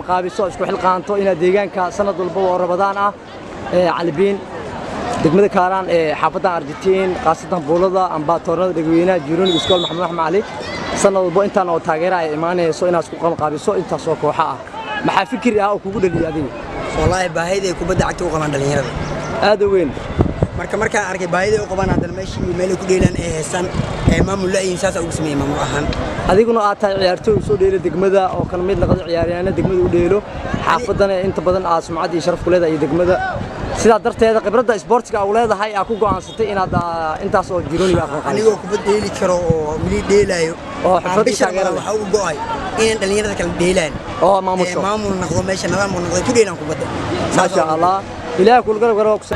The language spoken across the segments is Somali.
qaabiso isku xilqaanto ina deegaanka sanad walba oo Ramadaan ah calibiin degmada Kaaraan xaafadda Argentina qaasatan boolada ambaatoorada degweynaha Jiroon iskool Maxamed Axmed Ali sanad walba intaan oo taageera ay imaanayso inaad isku qaabiso intaas oo kooxa ah maxaa fikir ah oo kugu dhaliyay adiga wallahi baahida ku badda cagta u qaban dhalinyarada aad weyn marka arkay baahida u qaban hadan meeshii meel ku dheelan ee heesan ee maamul la insaas ugu sameeyay maamul ahaan adiguna aad tahay ciyaartooy soo dheelay degmada oo kan mid laqad ciyaaryahanada degmada u dheelo xaafadana inta badan aad sumcad iyo sharaf ku leedahay degmada sida darteeda khibradda sportiga u leedahay ku go'aansatay inaad intaas oo Jirooniga aqoon aniga ku badeli karo oo mili dheelayo oo xifrad taageero waxa uu go'ay in dhalinyarada kala dheelaan oo maamul noqdo meesha nidaam noqdo ku dheelan ku badda ma sha Allah ilaahay kul garab garab ku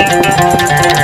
Thank you.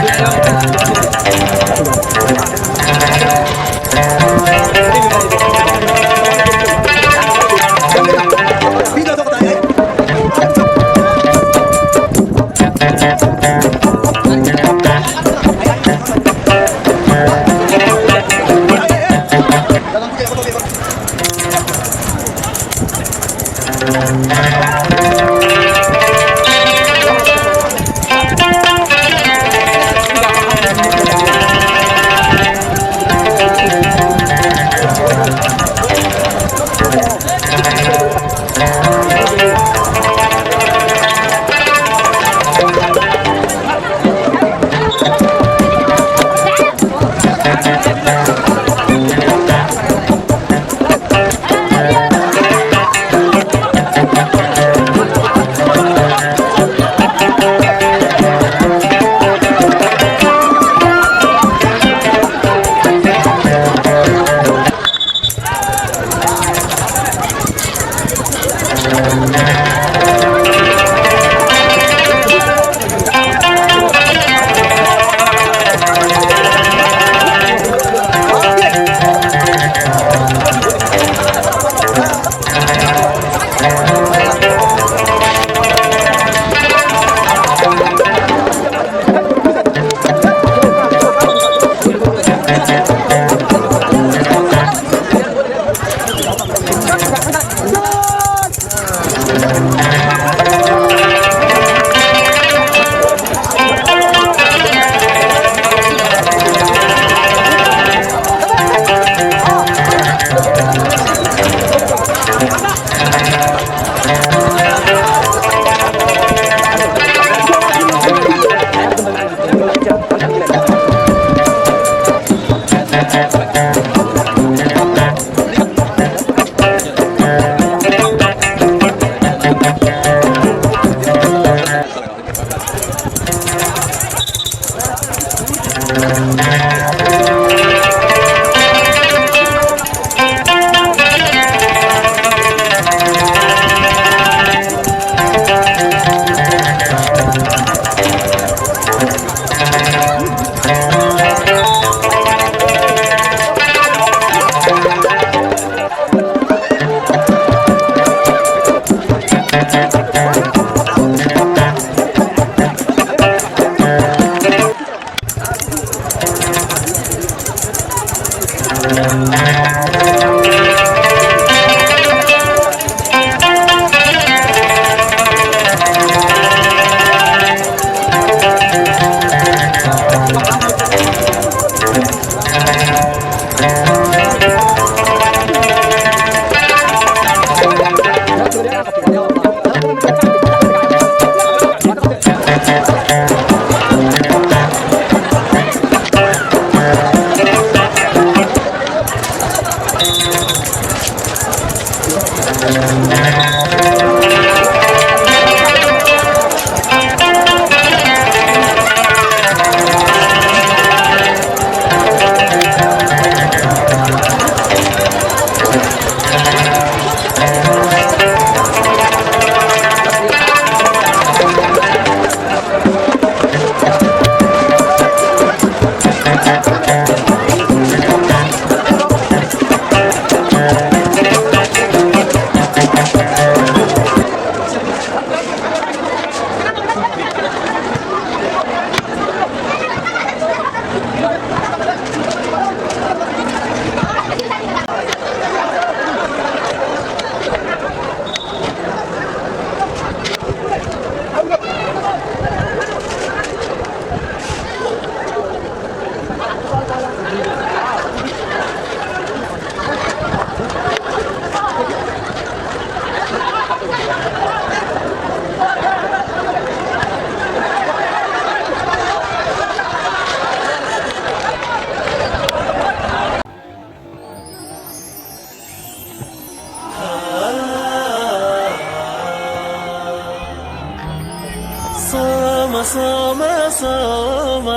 صوم صوم صوم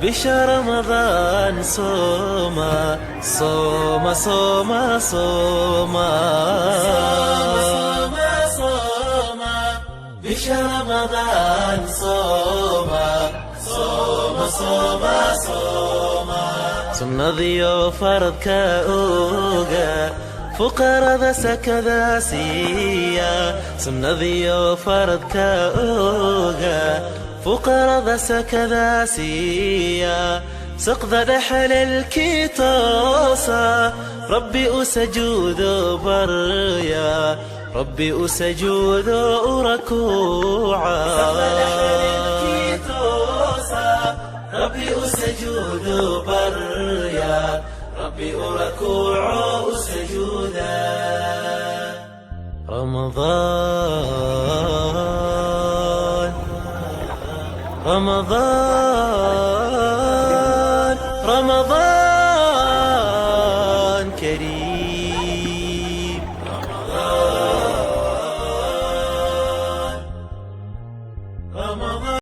بشهر رمضان صوم صوم صوم صوم صوم صوم بشهر رمضان صوم صوم صوم صوم سنذيو فرضك أوغا فقرا سكذا سيا سنذيو فرضك أوغا فقرا سكذا سيا سقذ رحل الكيتوسا ربي أسجود بريا ربي أسجود ركوعا ربي أسجود بريا ربي أركوع سجودا رمضان رمضان رمضان كريم رمضان رمضان